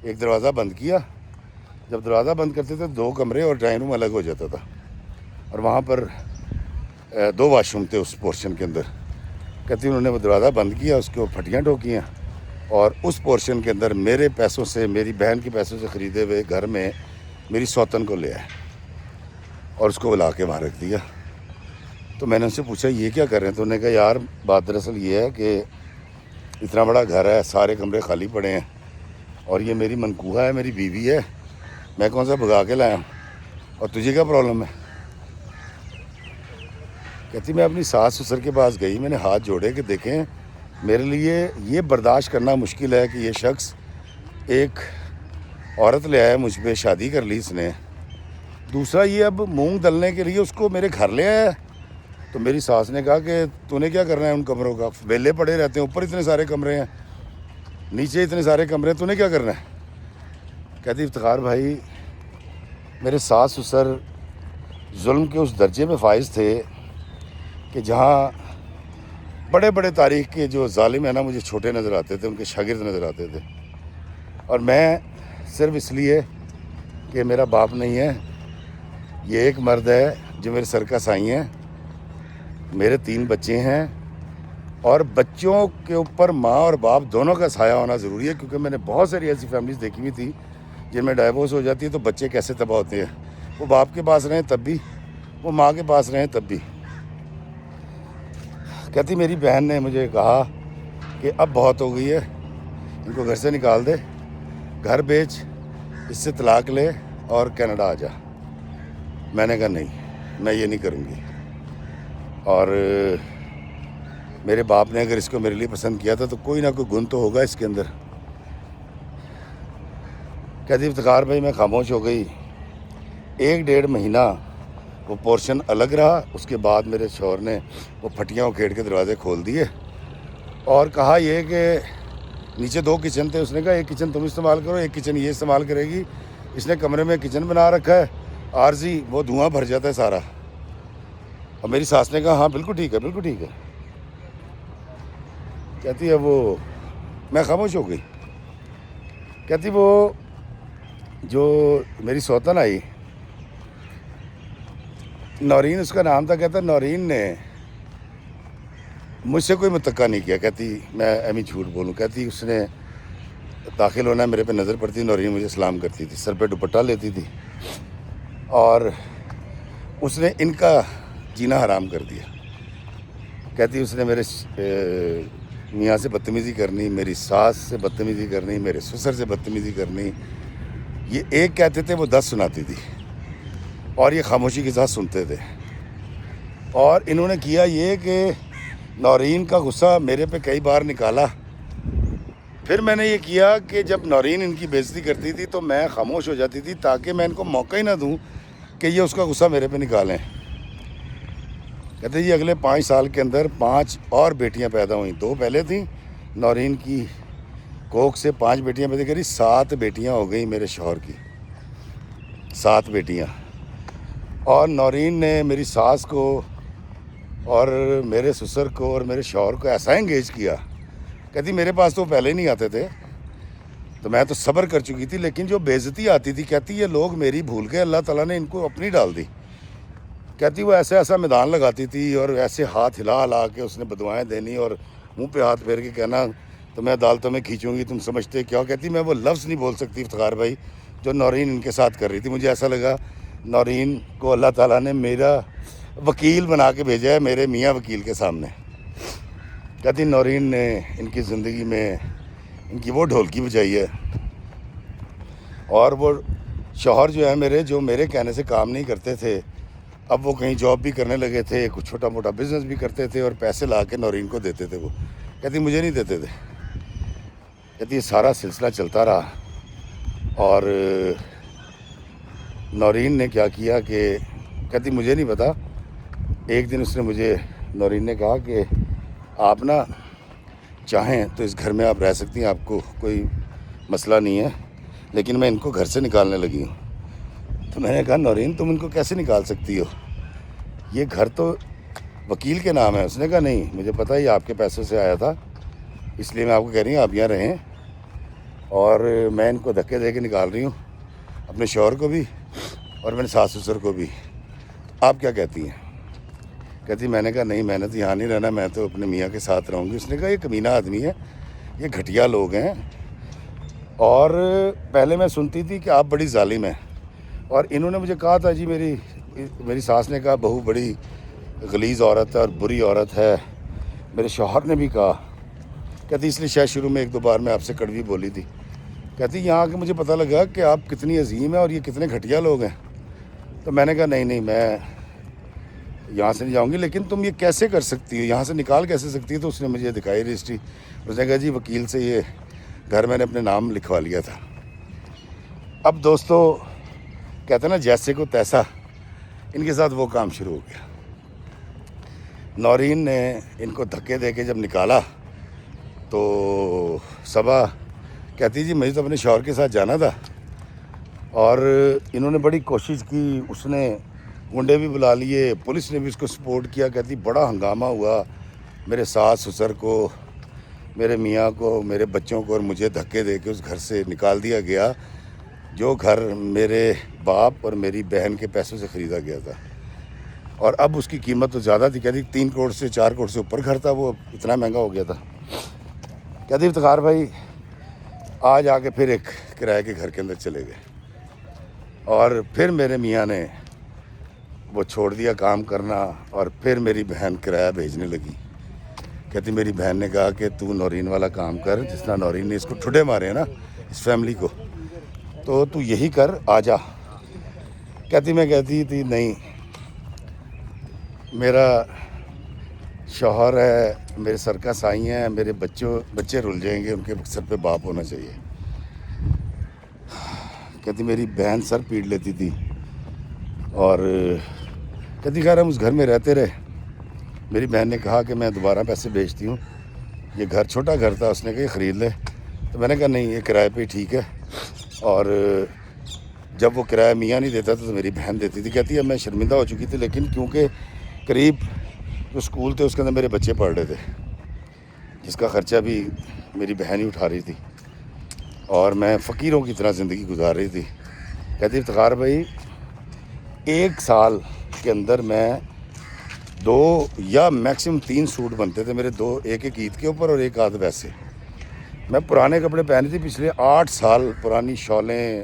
ایک دروازہ بند کیا، جب دروازہ بند کرتے تھے 2 کمرے اور ڈرائنگ روم الگ ہو جاتا تھا، اور وہاں پر 2 واش روم تھے اس پورشن کے اندر۔ کہتی انہوں نے وہ دروازہ بند کیا، اس کے وہ پھٹیاں ٹھوکی ہیں، اور اس پورشن کے اندر میرے پیسوں سے، میری بہن کے پیسوں سے خریدے ہوئے گھر میں میری سوتن کو لے آئے اور اس کو بلا کے وہاں رکھ دیا۔ تو میں نے ان سے پوچھا یہ کیا کر رہے ہیں؟ تو انہوں نے کہا یار بات دراصل یہ ہے کہ اتنا بڑا گھر ہے، سارے کمرے خالی پڑے ہیں، اور یہ میری منکوہا ہے، میری بیوی ہے، میں کون سا بھگا کے لایا ہوں، اور تجھے کیا پرابلم ہے؟ کہتی میں اپنی ساس سسر کے پاس گئی، میں نے ہاتھ جوڑے کہ دیکھیں میرے لیے یہ برداشت کرنا مشکل ہے کہ یہ شخص ایک عورت لے آیا مجھ پہ، شادی کر لی اس نے، دوسرا یہ اب مونگ دلنے کے لیے اس کو میرے گھر لے آیا۔ تو میری ساس نے کہا کہ تو نے کیا کرنا ہے ان کمروں کا، ویلے پڑے رہتے ہیں، اوپر اتنے سارے کمرے ہیں، نیچے اتنے سارے کمرے ہیں، تو نے کیا کرنا ہے؟ کہتی افتخار بھائی میرے ساس سسر ظلم کے اس درجے میں فائز تھے کہ جہاں بڑے بڑے تاریخ کے جو ظالم ہیں نا مجھے چھوٹے نظر آتے تھے، ان کے شاگرد نظر آتے تھے، اور میں صرف اس لیے کہ میرا باپ نہیں ہے، یہ ایک مرد ہے جو میرے سر کا سائیں ہے، میرے 3 بچے ہیں، اور بچوں کے اوپر ماں اور باپ دونوں کا سایہ ہونا ضروری ہے، کیونکہ میں نے بہت ساری ایسی فیملیز دیکھی ہوئی تھی جن میں ڈائیورس ہو جاتی ہے تو بچے کیسے تباہ ہوتے ہیں، وہ باپ کے پاس رہیں تب بھی، وہ ماں کے پاس رہیں تب بھی۔ کہتی میری بہن نے مجھے کہا کہ اب بہت ہو گئی ہے، ان کو گھر سے نکال دے، گھر بیچ، اس سے طلاق لے اور کینیڈا آ جا۔ میں نے کہا نہیں میں یہ نہیں کروں گی، اور میرے باپ نے اگر اس کو میرے لیے پسند کیا تھا تو کوئی نہ کوئی گن تو ہوگا اس کے اندر۔ کہتی افتخار بھائی میں خاموش ہو گئی، 1.5 مہینہ وہ پورشن الگ رہا، اس کے بعد میرے شوہر نے وہ پھٹیاں اکھیڑ کے دروازے کھول دیے اور کہا یہ کہ نیچے 2 کچن تھے، اس نے کہا ایک کچن تم استعمال کرو، ایک کچن یہ استعمال کرے گی۔ اس نے کمرے میں کچن بنا رکھا ہے عارضی، وہ دھواں بھر جاتا ہے سارا، اور میری ساس نے کہا ہاں بالکل ٹھیک ہے بالکل ٹھیک ہے۔ کہتی ہے وہ میں خاموش ہو گئی۔ کہتی وہ جو میری سوتن آئی، نورین اس کا نام تھا، کہتا نورین نے مجھ سے کوئی متوقع نہیں کیا، کہتی میں ایمی جھوٹ بولوں، کہتی اس نے داخل ہونا میرے پہ نظر پڑتی، نورین مجھے سلام کرتی تھی، سر پہ دوپٹہ لیتی تھی، اور اس نے ان کا جینا حرام کر دیا. کہتی اس نے میرے میاں سے بدتمیزی کرنی, میری ساس سے بدتمیزی کرنی, میرے سسر سے بدتمیزی کرنی. یہ ایک کہتے تھے, وہ 10 سناتی تھی, اور یہ خاموشی کے ساتھ سنتے تھے. اور انہوں نے کیا یہ کہ نورین کا غصہ میرے پہ کئی بار نکالا. پھر میں نے یہ کیا کہ جب نورین ان کی بے عزتی کرتی تھی تو میں خاموش ہو جاتی تھی, تاکہ میں ان کو موقع ہی نہ دوں کہ یہ اس کا غصہ میرے پہ نکالیں. کہتے جی اگلے 5 سال کے اندر 5 اور بیٹیاں پیدا ہوئیں. 2 پہلے تھیں, نورین کی کوکھ سے 5 بیٹیاں پیدا کری, 7 بیٹیاں ہو گئیں میرے شوہر کی, 7 بیٹیاں. اور نورین نے میری ساس کو اور میرے سسر کو اور میرے شوہر کو ایسا انگیج کیا. کہتی میرے پاس تو پہلے نہیں آتے تھے, تو میں تو صبر کر چکی تھی, لیکن جو بے عزتی آتی تھی, کہتی یہ لوگ میری بھول گئے, اللہ تعالیٰ نے ان کو اپنی ڈال دی. کہتی وہ ایسا میدان لگاتی تھی, اور ایسے ہاتھ ہلا ہلا کے اس نے بدوائیں دینی, اور منہ پہ ہاتھ پھیر کے کہنا تو میں عدالتوں میں کھینچوں گی, تم سمجھتے کیا. کہتی میں وہ لفظ نہیں بول سکتی افتخار بھائی جو نورین ان کے ساتھ کر رہی تھی. مجھے ایسا لگا نورین کو اللہ تعالیٰ نے میرا وکیل بنا کے بھیجا ہے, میرے میاں وکیل کے سامنے. کہتی نورین نے ان کی زندگی میں ان کی وہ ڈھولکی بجائی ہے. اور وہ شوہر جو ہے میرے, جو میرے کہنے سے کام نہیں کرتے تھے, اب وہ کہیں جاب بھی کرنے لگے تھے, کچھ چھوٹا موٹا بزنس بھی کرتے تھے, اور پیسے لا کے نورین کو دیتے تھے. وہ کہتی مجھے نہیں دیتے تھے. کہتی یہ سارا سلسلہ چلتا رہا. اور نورین نے کیا کیا کہ کہتی مجھے نہیں پتا, ایک دن اس نے مجھے, نورین نے کہا کہ آپ نا چاہیں تو اس گھر میں آپ رہ سکتی ہیں, آپ کو کوئی مسئلہ نہیں ہے, لیکن میں ان کو گھر سے نکالنے لگی ہوں. تو میں نے کہا نورین تم ان کو کیسے نکال سکتی ہو, یہ گھر تو وکیل کے نام ہے. اس نے کہا نہیں, مجھے پتہ ہے یہ آپ کے پیسوں سے آیا تھا, اس لیے میں آپ کو کہہ رہی ہوں آپ یہاں رہیں, اور میں ان کو دھکے دے کے نکال رہی ہوں, اپنے شوہر کو بھی اور میرے ساس سسر کو بھی. آپ کیا کہتی ہیں؟ کہتی میں نے کہا نہیں, میں نے تو یہاں نہیں رہنا, میں تو اپنے میاں کے ساتھ رہوں گی. اس نے کہا یہ کمینہ آدمی ہے, یہ گھٹیا لوگ ہیں, اور پہلے میں سنتی تھی کہ آپ بڑی ظالم ہیں, اور انہوں نے مجھے کہا تھا جی, میری ساس نے کہا بہو بڑی غلیظ عورت ہے اور بری عورت ہے. میرے شوہر نے بھی کہا. کہتی اس لیے شاید شروع میں 1-2 بار میں آپ سے کڑوی بولی تھی. کہتی یہاں آ کے مجھے پتہ لگا کہ آپ کتنی عظیم ہیں اور یہ کتنے گھٹیا لوگ ہیں. تو میں نے کہا نہیں میں یہاں سے نہیں جاؤں گی, لیکن تم یہ کیسے کر سکتی ہو, یہاں سے نکال کیسے سکتی ہے. تو اس نے مجھے دکھائی رجسٹری, اس نے کہا جی وکیل سے یہ گھر میں نے اپنے نام لکھوا لیا تھا. اب دوستو کہتے ہیں نا جیسے کو تیسا, ان کے ساتھ وہ کام شروع ہو گیا. نورین نے ان کو دھکے دے کے جب نکالا تو صبح کہتی جی مجھے تو اپنے شوہر کے ساتھ جانا تھا, اور انہوں نے بڑی کوشش کی, اس نے گنڈے بھی بلا لیے, پولیس نے بھی اس کو سپورٹ کیا. کہتی بڑا ہنگامہ ہوا, میرے ساس سسر کو, میرے میاں کو, میرے بچوں کو, اور مجھے دھکے دے کے اس گھر سے نکال دیا گیا, جو گھر میرے باپ اور میری بہن کے پیسوں سے خریدا گیا تھا. اور اب اس کی قیمت تو زیادہ تھی. کہتی 3 کروڑ سے 4 کروڑ سے اوپر گھر تھا, وہ اتنا مہنگا ہو گیا تھا. کہتی افتخار بھائی آج آ کے پھر ایک کرائے کے گھر کے اندر چلے گئے, اور پھر میرے میاں نے وہ چھوڑ دیا کام کرنا, اور پھر میری بہن کرایہ بھیجنے لگی. کہتی میری بہن نے کہا کہ تو نورین والا کام کر, جس طرح نورین نے اس کو ٹھڈے مارے ہیں نا اس فیملی کو, تو یہی کر, آ جا. کہتی میں کہتی تھی نہیں, میرا شوہر ہے, میرے سر کا سائیں ہیں, میرے بچے رل جائیں گے, ان کے سر پہ باپ ہونا چاہیے. کہتی میری بہن سر پیٹ لیتی تھی, اور کہتی خیر ہم اس گھر میں رہتے رہے. میری بہن نے کہا کہ میں دوبارہ پیسے بھیجتی ہوں, یہ گھر چھوٹا گھر تھا, اس نے کہا یہ خرید لے. تو میں نے کہا نہیں یہ کرائے پہ ٹھیک ہے. اور جب وہ کرایہ میاں نہیں دیتا تھا تو میری بہن دیتی تھی. کہتی اب میں شرمندہ ہو چکی تھی, لیکن کیونکہ قریب جو اسکول تھے اس کے اندر میرے بچے پڑھ رہے تھے, جس کا خرچہ بھی میری بہن ہی اٹھا رہی تھی, اور میں فقیروں کی طرح زندگی گزار رہی تھی. کہتی افتخار بھائی 1 سال کے اندر میں 2 یا میکسیمم 3 سوٹ بنتے تھے میرے, 2 ایک عید کے اوپر اور ایک آدھ ویسے. میں پرانے کپڑے پہنے تھی پچھلے 8 سال, پرانی شالیں,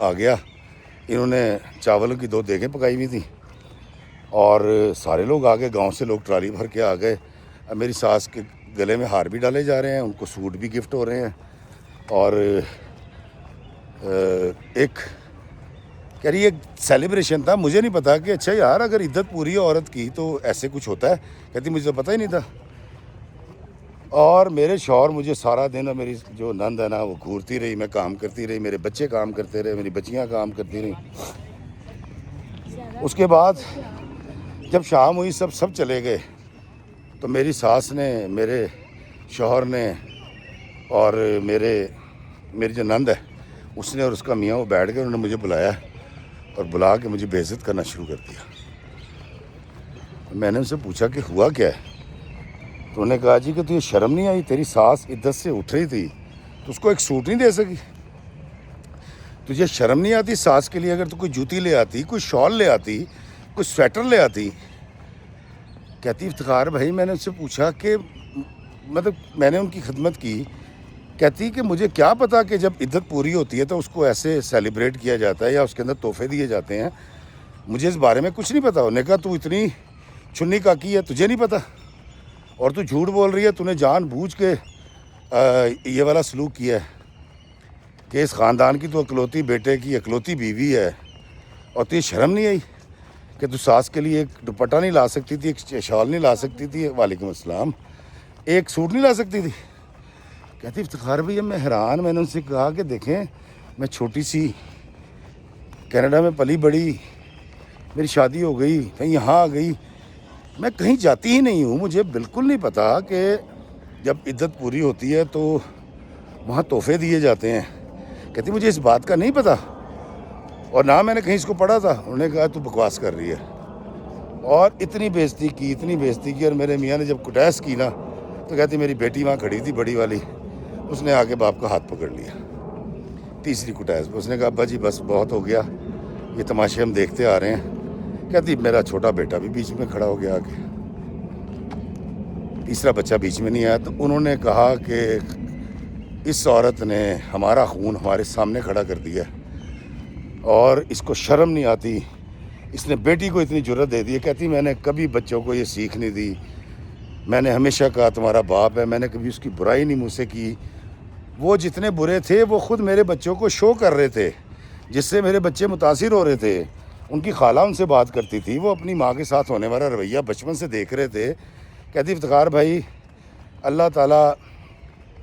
آ گیا. انہوں نے چاولوں کی 2 دیگیں پکائی ہوئی تھیں اور سارے لوگ آ گئے, گاؤں سے لوگ ٹرالی بھر کے آ گئے. اب میری ساس کے گلے میں ہار بھی ڈالے جا رہے ہیں, ان کو سوٹ بھی گفٹ ہو رہے ہیں. اور ایک کہہ رہی ایک سیلیبریشن تھا. مجھے نہیں پتا کہ اچھا یار اگر عدت پوری ہے عورت کی تو ایسے کچھ ہوتا ہے. کہتی مجھے تو پتہ ہی نہیں تھا. اور میرے شوہر مجھے سارا دن, اور میری جو نند ہے نا وہ گھورتی رہی, میں کام کرتی رہی, میرے بچے کام کرتے رہے, میری بچیاں کام کرتی رہیں. اس کے بعد جب شام ہوئی سب چلے گئے تو میری ساس نے, میرے شوہر نے اور میری جو نند ہے اس نے اور اس کا میاں وہ بیٹھ گئے. انہوں نے مجھے بلایا اور بلا کے مجھے بے عزت کرنا شروع کر دیا. میں نے ان سے پوچھا کہ ہوا کیا ہے؟ تو انہوں نے کہا جی کہ تجھے شرم نہیں آئی؟ تیری ساس عدت سے اٹھ رہی تھی تو اس کو ایک سوٹ نہیں دے سکی؟ تجھے شرم نہیں آتی ساس کے لیے اگر تو کوئی جوتی لے آتی, کوئی شال لے آتی, کوئی سویٹر لے آتی؟ کہتی افتخار بھائی میں نے ان سے پوچھا کہ مطلب میں نے ان کی خدمت کی. کہتی کہ مجھے کیا پتا کہ جب عدت پوری ہوتی ہے تو اس کو ایسے سیلیبریٹ کیا جاتا ہے یا اس کے اندر تحفے دیے جاتے ہیں, مجھے اس بارے میں کچھ نہیں پتا. انہوں نے کہا تو اتنی چھنی کاکی ہے, تجھے نہیں پتا اور تو جھوٹ بول رہی ہے, تو نے جان بوجھ کے یہ والا سلوک کیا ہے کہ اس خاندان کی تو اکلوتی بیٹے کی اکلوتی بیوی ہے اور تجھے شرم نہیں آئی کہ تو ساس کے لیے ایک دوپٹہ نہیں لا سکتی تھی, ایک شال نہیں لا سکتی تھی, وعلیکم السلام, ایک سوٹ نہیں لا سکتی تھی؟ کہتی افتخار بھائی میں حیران. میں نے ان سے کہا کہ دیکھیں میں چھوٹی سی کینیڈا میں پلی بڑی, میری شادی ہو گئی, میں یہاں آ گئی, میں کہیں جاتی ہی نہیں ہوں, مجھے بالکل نہیں پتا کہ جب عدت پوری ہوتی ہے تو وہاں تحفے دیے جاتے ہیں. کہتی مجھے اس بات کا نہیں پتا اور نہ میں نے کہیں اس کو پڑھا تھا. انہوں نے کہا تو بکواس کر رہی ہے, اور اتنی بےزتی کی. اور میرے میاں نے جب کٹیس کی نا تو کہتی میری بیٹی وہاں کھڑی تھی بڑی والی, اس نے آگے باپ کا ہاتھ پکڑ لیا. تیسری کٹیس پہ اس نے کہا ابا جی بس بہت ہو گیا, یہ تماشے ہم دیکھتے آ رہے ہیں. کہتی میرا چھوٹا بیٹا بھی بیچ میں کھڑا ہو گیا آگے, تیسرا بچہ بیچ میں نہیں آیا. تو انہوں نے کہا کہ اس عورت نے ہمارا خون ہمارے سامنے کھڑا کر دیا اور اس کو شرم نہیں آتی, اس نے بیٹی کو اتنی جرأت دے دی ہے. کہتی میں نے کبھی بچوں کو یہ سیکھ نہیں دی, میں نے ہمیشہ کہا تمہارا باپ ہے, میں نے کبھی اس کی برائی نہیں منہ سے کی. وہ جتنے برے تھے وہ خود میرے بچوں کو شو کر رہے تھے, جس سے میرے بچے متاثر ہو رہے تھے. ان کی خالہ ان سے بات کرتی تھی, وہ اپنی ماں کے ساتھ ہونے والا رویہ بچپن سے دیکھ رہے تھے. کہتی افتخار بھائی اللہ تعالیٰ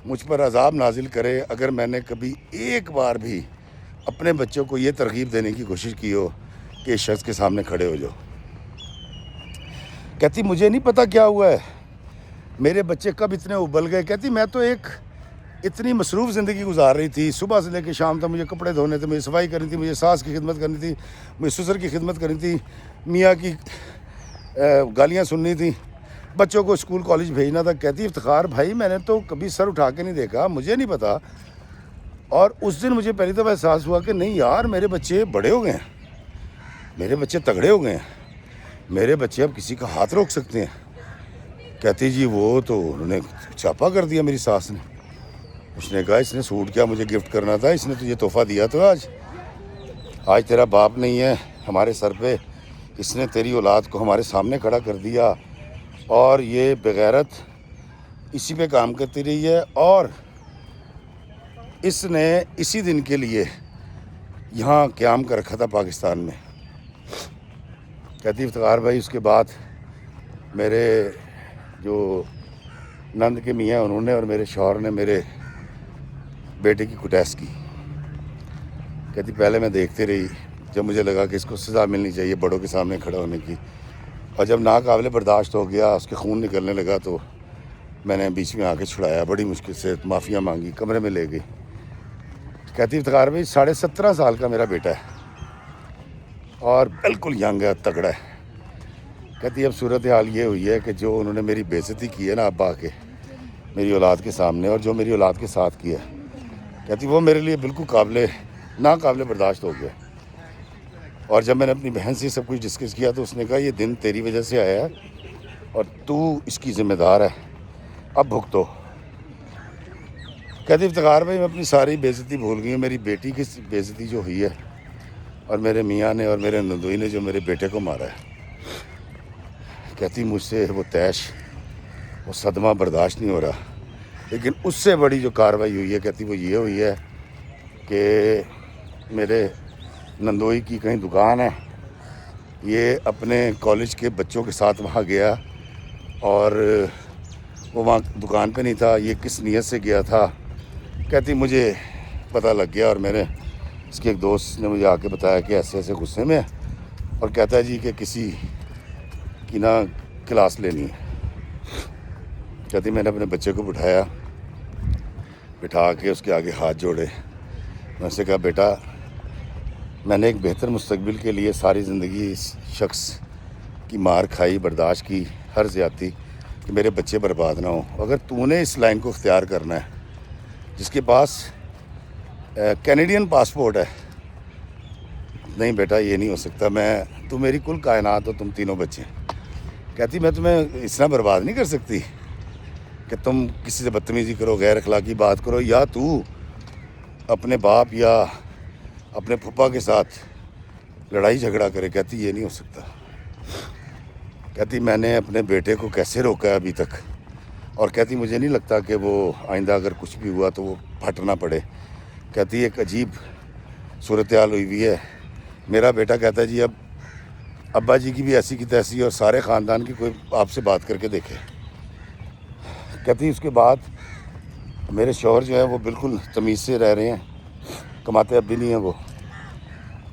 مجھ پر عذاب نازل کرے اگر میں نے کبھی ایک بار بھی اپنے بچوں کو یہ ترغیب دینے کی کوشش کی ہو کہ اس شخص کے سامنے کھڑے ہو جاؤ. کہتی مجھے نہیں پتا کیا ہوا ہے, میرے بچے کب اتنے ابل گئے. کہتی میں تو ایک اتنی مصروف زندگی گزار رہی تھی, صبح سے لے کے شام تک مجھے کپڑے دھونے تھے, مجھے صفائی کرنی تھی, مجھے ساس کی خدمت کرنی تھی, مجھے سسر کی خدمت کرنی تھی, میاں کی گالیاں سننی تھیں, بچوں کو اسکول کالج بھیجنا تھا. کہتی افتخار بھائی میں نے تو کبھی سر اٹھا کے نہیں دیکھا, مجھے نہیں پتا. اور اس دن مجھے پہلی دفعہ احساس ہوا کہ نہیں یار میرے بچے بڑے ہو گئے ہیں, میرے بچے تگڑے ہو گئے ہیں, میرے بچے اب کسی کا ہاتھ روک سکتے ہیں. کہتی جی وہ تو انہوں نے چھاپا کر دیا میری ساس نے. اس نے کہا اس نے سوٹ کیا مجھے گفٹ کرنا تھا, اس نے تجھے تحفہ دیا تو آج تیرا باپ نہیں ہے ہمارے سر پہ, اس نے تیری اولاد کو ہمارے سامنے کھڑا کر دیا اور یہ بغیرت اسی پہ کام کرتی رہی ہے, اور اس نے اسی دن کے لیے یہاں قیام کر رکھا تھا پاکستان میں. کہتی افتخار بھائی اس کے بعد میرے جو نند کے میاں انہوں نے اور میرے شوہر نے میرے بیٹے کی کٹیس کی. کہتی پہلے میں دیکھتے رہی, جب مجھے لگا کہ اس کو سزا ملنی چاہیے بڑوں کے سامنے کھڑا ہونے کی, اور جب ناقابل برداشت ہو گیا, اس کے خون نکلنے لگا, تو میں نے بیچ میں آ کے چھڑایا, بڑی مشکل سے معافیاں مانگی, کمرے میں لے گئی. کہتی افتخار بھائی 17.5 سال کا میرا بیٹا ہے اور بالکل ینگ ہے, تگڑا ہے. کہتی اب صورتحال یہ ہوئی ہے کہ جو انہوں نے میری بے عزتی کی ہے نا ابا کے میری اولاد کے سامنے, اور جو میری اولاد کے ساتھ کیا ہے, کہتی وہ میرے لیے بالکل ناقابل برداشت ہو گیا. اور جب میں نے اپنی بہن سے سب کچھ ڈسکس کیا تو اس نے کہا یہ دن تیری وجہ سے آیا ہے اور تو اس کی ذمہ دار ہے, اب بھگتو. کہتی افتخار بھائی میں اپنی ساری بے عزتی بھول گئی ہوں, میری بیٹی کی بے عزتی جو ہوئی ہے اور میرے میاں نے اور میرے نندوئی نے جو میرے بیٹے کو مارا ہے، کہتی مجھ سے وہ تیش، وہ صدمہ برداشت نہیں ہو رہا۔ لیکن اس سے بڑی جو کارروائی ہوئی ہے، کہتی وہ یہ ہوئی ہے کہ میرے نندوئی کی کہیں دکان ہے، یہ اپنے کالج کے بچوں کے ساتھ وہاں گیا اور وہ وہاں دکان پہ نہیں تھا، یہ کس نیت سے گیا تھا۔ کہتی مجھے پتہ لگ گیا، اور میرے اس کے ایک دوست نے مجھے آ کے بتایا کہ ایسے ایسے غصے میں ہے، اور کہتا ہے جی کہ کسی کی نا کلاس لینی ہے۔ کہتی میں نے اپنے بچے کو بٹھا کے اس کے آگے ہاتھ جوڑے، میں اسے کہا بیٹا، میں نے ایک بہتر مستقبل کے لیے ساری زندگی اس شخص کی مار کھائی، برداشت کی ہر زیادتی کہ میرے بچے برباد نہ ہوں۔ اگر تو نے اس لائن کو اختیار کرنا ہے، جس کے پاس کینیڈین پاسپورٹ ہے، نہیں بیٹا یہ نہیں ہو سکتا، تو میری کل کائنات ہو، تم تینوں بچے۔ کہتی میں تمہیں اس طرح برباد نہیں کر سکتی کہ تم کسی سے بدتمیزی کرو، غیر اخلاقی بات کرو، یا تو اپنے باپ یا اپنے پھپھا کے ساتھ لڑائی جھگڑا کرے۔ کہتی یہ نہیں ہو سکتا۔ کہتی میں نے اپنے بیٹے کو کیسے روکا ہے ابھی تک، اور کہتی مجھے نہیں لگتا کہ وہ آئندہ اگر کچھ بھی ہوا تو وہ پھٹنا پڑے۔ کہتی ایک عجیب صورتحال ہوئی ہوئی ہے، میرا بیٹا کہتا ہے جی اب ابا جی کی بھی ایسی کی تیسی اور سارے خاندان کی کوئی آپ سے بات کر کے دیکھے۔ کہتی اس کے بعد میرے شوہر جو ہے وہ بالکل تمیز سے رہ رہے ہیں، کماتے اب بھی نہیں ہیں وہ۔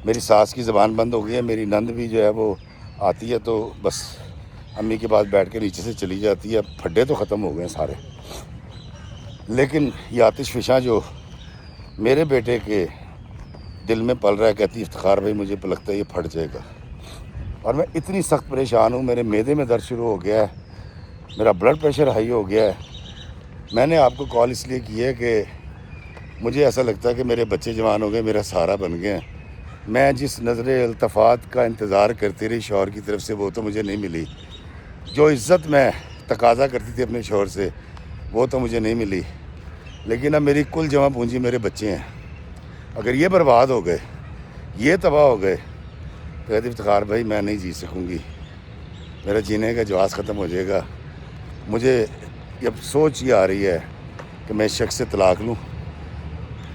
میری ساس کی زبان بند ہو گئی ہے، میری نند بھی جو ہے وہ آتی ہے تو بس امی کے پاس بیٹھ کے نیچے سے چلی جاتی ہے، پھڈے تو ختم ہو گئے ہیں سارے۔ لیکن یہ آتش فشاں جو میرے بیٹے کے دل میں پل رہا ہے، کہتی افتخار بھائی مجھے لگتا ہے یہ پھٹ جائے گا، اور میں اتنی سخت پریشان ہوں، میرے معدے میں درد شروع ہو گیا ہے، میرا بلڈ پریشر ہائی ہو گیا ہے۔ میں نے آپ کو کال اس لیے کی ہے کہ مجھے ایسا لگتا ہے کہ میرے بچے جوان ہو گئے، میرا سہارا بن گئے ہیں۔ میں جس نظر التفات کا انتظار کرتی رہی شوہر کی طرف سے، وہ تو مجھے نہیں ملی۔ جو عزت میں تقاضا کرتی تھی اپنے شوہر سے، وہ تو مجھے نہیں ملی۔ لیکن اب میری کل جمع پونجی میرے بچے ہیں، اگر یہ برباد ہو گئے، یہ تباہ ہو گئے، تو کہتی افتخار بھائی میں نہیں جی سکوں گی، میرا جینے کا جواز ختم ہو جائے گا۔ مجھے اب سوچ یہ آ رہی ہے کہ میں اس شخص سے طلاق لوں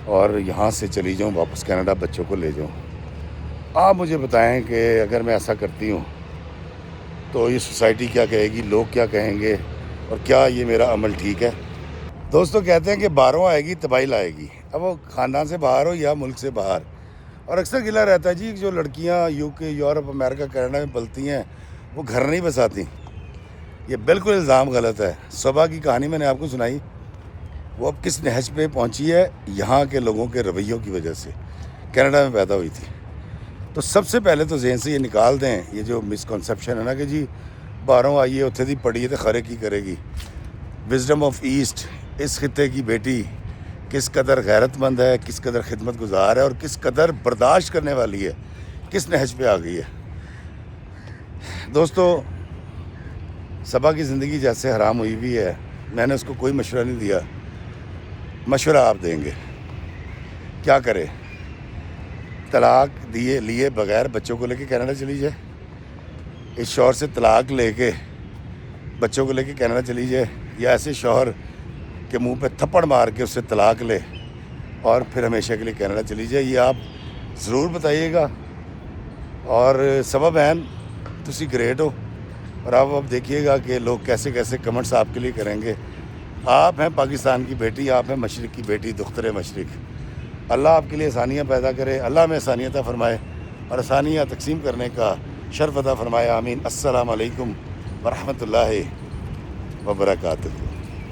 اور یہاں سے چلی جاؤں واپس کینیڈا، بچوں کو لے جاؤں۔ آپ مجھے بتائیں کہ اگر میں ایسا کرتی ہوں تو یہ سوسائٹی کیا کہے گی، لوگ کیا کہیں گے، اور کیا یہ میرا عمل ٹھیک ہے؟ دوستوں کہتے ہیں کہ باہروں آئے گی تباہی لائے گی، اب وہ خاندان سے باہر ہو یا ملک سے باہر۔ اور اکثر گلہ رہتا ہے جی جو لڑکیاں UK، یورپ، امریکہ، کینیڈا میں پلتی ہیں وہ گھر نہیں بساتی۔ یہ بالکل الزام غلط ہے۔ صبح کی کہانی میں نے آپ کو سنائی، وہ اب کس نہج پہ پہنچی ہے، یہاں کے لوگوں کے رویوں کی وجہ سے کینیڈا میں پیدا ہوئی تھی۔ تو سب سے پہلے تو ذہن سے یہ نکال دیں یہ جو مسکنسیپشن ہے نا کہ جی باہروں آئیے اتھے دی پڑھیے تو خرے کی کرے گی۔ وزڈم آف ایسٹ، اس خطے کی بیٹی کس قدر غیرت مند ہے، کس قدر خدمت گزار ہے، اور کس قدر برداشت کرنے والی ہے، کس نہج پہ آ گئی ہے۔ دوستو صبا کی زندگی جیسے حرام ہوئی ہوئی ہے، میں نے اس کو کوئی مشورہ نہیں دیا، مشورہ آپ دیں گے کیا کرے؟ طلاق لیے بغیر بچوں کو لے کے کینیڈا چلی جائے، اس شوہر سے طلاق لے کے بچوں کو لے کے کینیڈا چلی جائے، یا ایسے شوہر کے منہ پہ تھپڑ مار کے اس سے طلاق لے اور پھر ہمیشہ کے لیے کینیڈا چلی جائے؟ یہ آپ ضرور بتائیے گا۔ اور صبا بہن تسی گریٹ ہو، اور آپ اب دیکھیے گا کہ لوگ کیسے کیسے کمنٹس آپ کے لیے کریں گے۔ آپ ہیں پاکستان کی بیٹی، آپ ہیں مشرق کی بیٹی، دختر مشرق۔ اللہ آپ کے لیے آسانیاں پیدا کرے، اللہ میں آسانیاں عطا فرمائے اور آسانیاں تقسیم کرنے کا شرف عطا فرمائے، آمین۔ السلام علیکم ورحمۃ اللہ وبرکاتہ۔